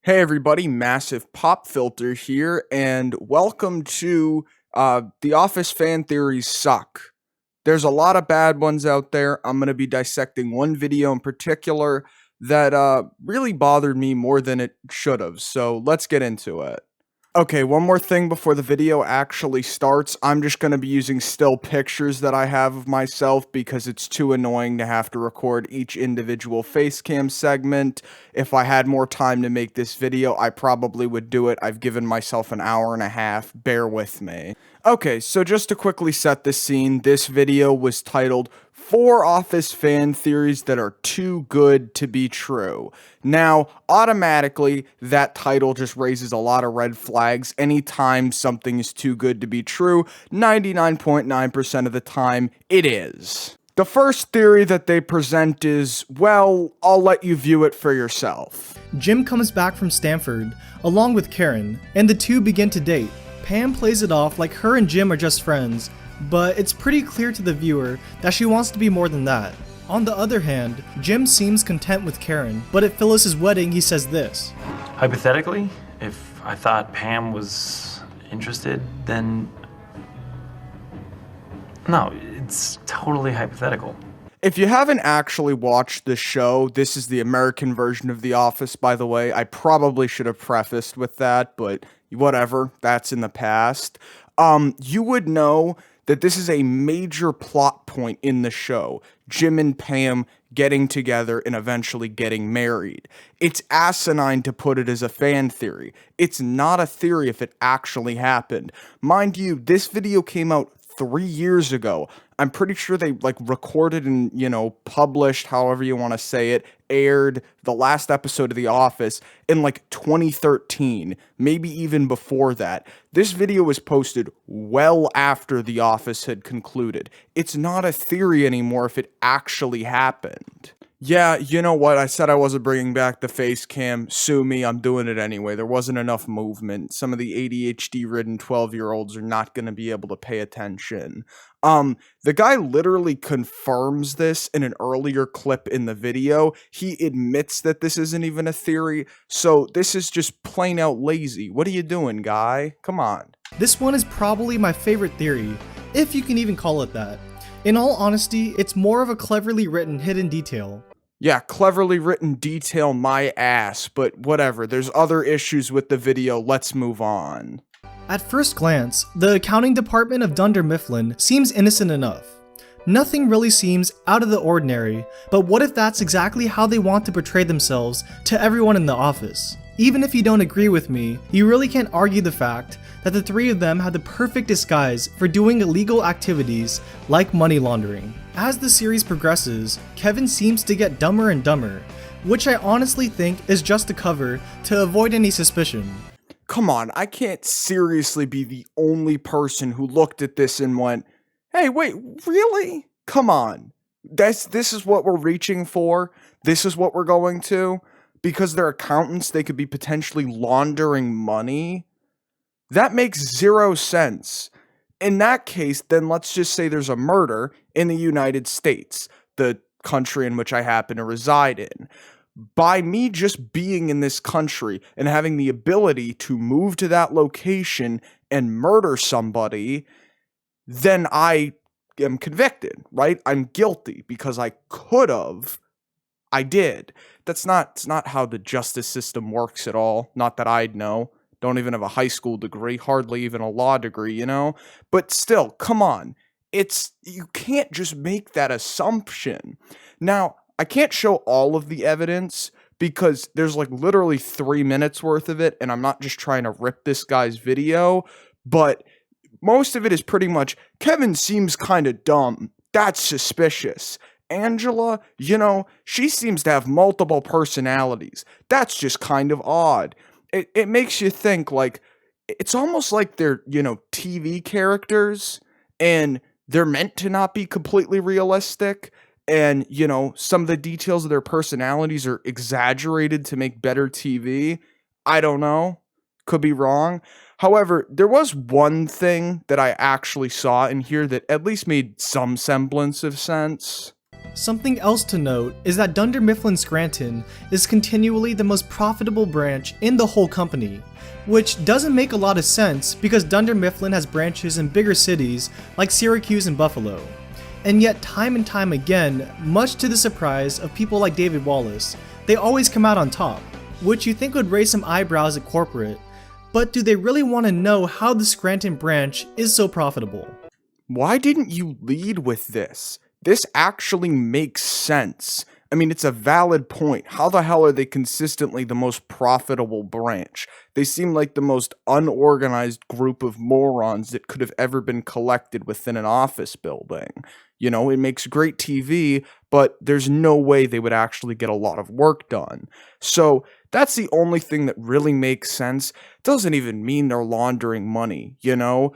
Hey everybody, Massive Pop Filter here, and welcome to The Office Fan Theories Suck. There's a lot of bad ones out there. I'm going to be dissecting one video in particular that really bothered me more than it should have, so let's get into it. Okay, one more thing before the video actually starts. I'm just going to be using still pictures that I have of myself because it's too annoying to have to record each individual facecam segment. If I had more time to make this video, I probably would do it. I've given myself an hour and a half. Bear with me. Okay, so just to quickly set the scene, this video was titled 4 Office Fan Theories That Are Too Good to Be True. Now, automatically, that title just raises a lot of red flags. Anytime something is too good to be true, 99.9% of the time, it is. The first theory that they present is, well, I'll let you view it for yourself. Jim comes back from Stanford, along with Karen, and the two begin to date. Pam plays it off like her and Jim are just friends, but it's pretty clear to the viewer that she wants to be more than that. On the other hand, Jim seems content with Karen, but at Phyllis's wedding he says this. Hypothetically, if I thought Pam was interested, then... No, it's totally hypothetical. If you haven't actually watched the show, this is the American version of The Office, by the way. I probably should have prefaced with that, but whatever, that's in the past. You would know that this is a major plot point in the show. Jim and Pam getting together and eventually getting married. It's asinine to put it as a fan theory. It's not a theory if it actually happened. Mind you, this video came out 3 years ago. I'm pretty sure they recorded and, published, however you want to say it, aired the last episode of The Office in 2013, maybe even before that. This video was posted well after The Office had concluded. It's not a theory anymore if it actually happened. Yeah, you know what? I said I wasn't bringing back the face cam. Sue me, I'm doing it anyway. There wasn't enough movement. Some of the ADHD-ridden 12-year-olds are not going to be able to pay attention. The guy literally confirms this in an earlier clip in the video. He admits that this isn't even a theory, so this is just plain out lazy. What are you doing, guy? Come on. This one is probably my favorite theory, if you can even call it that. In all honesty, it's more of a cleverly written hidden detail. Yeah, cleverly written detail my ass, but whatever. There's other issues with the video. Let's move on. At first glance, the accounting department of Dunder Mifflin seems innocent enough. Nothing really seems out of the ordinary, but what if that's exactly how they want to portray themselves to everyone in the office? Even if you don't agree with me, you really can't argue the fact that the three of them had the perfect disguise for doing illegal activities like money laundering. As the series progresses, Kevin seems to get dumber and dumber, which I honestly think is just a cover to avoid any suspicion. Come on, I can't seriously be the only person who looked at this and went, hey, wait, really? Come on. This is what we're reaching for? This is what we're going to? Because they're accountants, they could be potentially laundering money? That makes zero sense. In that case, then let's just say there's a murder in the United States, the country in which I happen to reside in. By me just being in this country and having the ability to move to that location and murder somebody, then I am convicted, right? I'm guilty because I could have. I did. It's not how the justice system works at all. Not that I'd know. Don't even have a high school degree, hardly even a law degree, But still, come on. You can't just make that assumption. Now, I can't show all of the evidence because there's literally 3 minutes worth of it, and I'm not just trying to rip this guy's video, but most of it is pretty much, Kevin seems kind of dumb. That's suspicious. Angela, she seems to have multiple personalities. That's just kind of odd. It makes you think, it's almost like they're, TV characters, and they're meant to not be completely realistic, and, some of the details of their personalities are exaggerated to make better TV. I don't know. Could be wrong. However, there was one thing that I actually saw in here that at least made some semblance of sense. Something else to note is that Dunder Mifflin Scranton is continually the most profitable branch in the whole company, which doesn't make a lot of sense because Dunder Mifflin has branches in bigger cities like Syracuse and Buffalo. And yet time and time again, much to the surprise of people like David Wallace, they always come out on top, which you think would raise some eyebrows at corporate. But do they really want to know how the Scranton branch is so profitable? Why didn't you lead with this? This actually makes sense. I mean, it's a valid point. How the hell are they consistently the most profitable branch? They seem like the most unorganized group of morons that could have ever been collected within an office building. You know, it makes great TV, but there's no way they would actually get a lot of work done. So that's the only thing that really makes sense. Doesn't even mean they're laundering money, you know?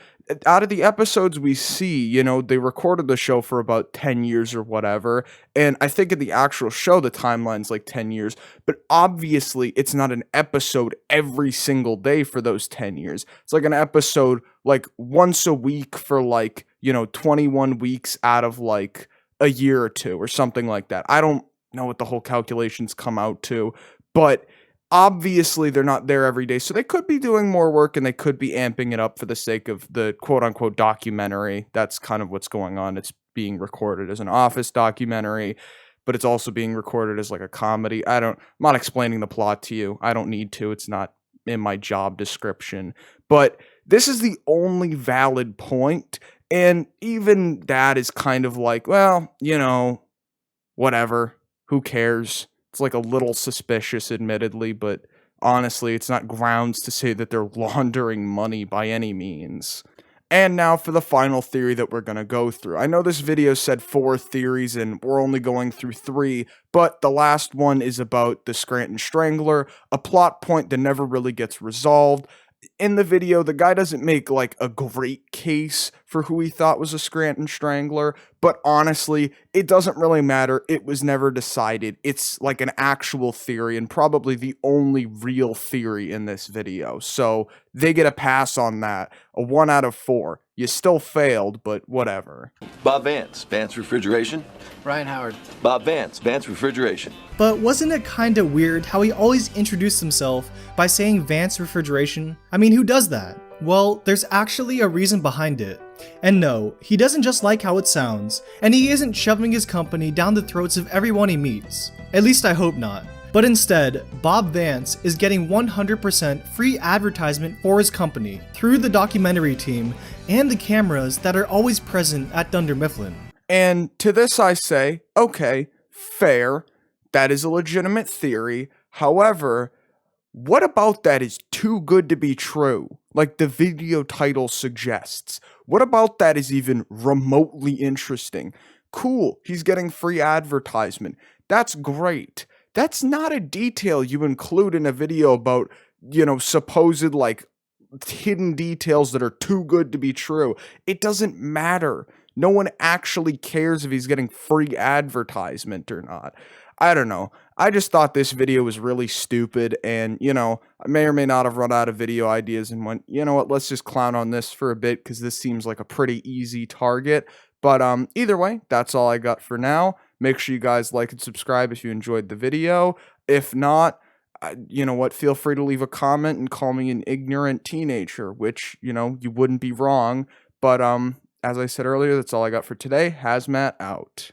Out of the episodes we see, you know, they recorded the show for about 10 years or whatever, and I think in the actual show the timeline's like 10 years, but obviously it's not an episode every single day for those 10 years. It's like an episode like once a week for like, you know, 21 weeks out of like a year or two or something like that. I don't know what the whole calculations come out to, but obviously they're not there every day, so they could be doing more work and they could be amping it up for the sake of the quote-unquote documentary. That's kind of what's going on. It's being recorded as an office documentary, but it's also being recorded as like a comedy. I'm not explaining the plot to you. I don't need to. It's not in my job description. But this is the only valid point, and even that is kind of like, well, you know, whatever. Who cares? It's like a little suspicious, admittedly, but honestly, it's not grounds to say that they're laundering money by any means. And now for the final theory that we're going to go through. I know this video said 4 theories and we're only going through 3, but the last one is about the Scranton Strangler, a plot point that never really gets resolved. In the video, the guy doesn't make like a great case for who he thought was a Scranton Strangler, but honestly, it doesn't really matter. It was never decided. It's like an actual theory and probably the only real theory in this video. So they get a pass on that. A 1 out of 4. You still failed, but whatever. Bob Vance, Vance Refrigeration. Ryan Howard. Bob Vance, Vance Refrigeration. But wasn't it kinda weird how he always introduced himself by saying Vance Refrigeration? I mean, who does that? Well, there's actually a reason behind it. And no, he doesn't just like how it sounds, and he isn't shoving his company down the throats of everyone he meets. At least I hope not. But instead, Bob Vance is getting 100% free advertisement for his company through the documentary team and the cameras that are always present at Dunder Mifflin. And to this I say, okay, fair. That is a legitimate theory. However, what about that is too good to be true? Like the video title suggests. What about that is even remotely interesting? Cool, he's getting free advertisement. That's great. That's not a detail you include in a video about, you know, supposed like hidden details that are too good to be true. It doesn't matter. No one actually cares if he's getting free advertisement or not. I don't know. I just thought this video was really stupid, and, you know, I may or may not have run out of video ideas and went, you know what, let's just clown on this for a bit because this seems like a pretty easy target. But either way, that's all I got for now. Make sure you guys like and subscribe if you enjoyed the video. If not, you know what, feel free to leave a comment and call me an ignorant teenager, which, you know, you wouldn't be wrong. But as I said earlier, that's all I got for today. Hazmat out.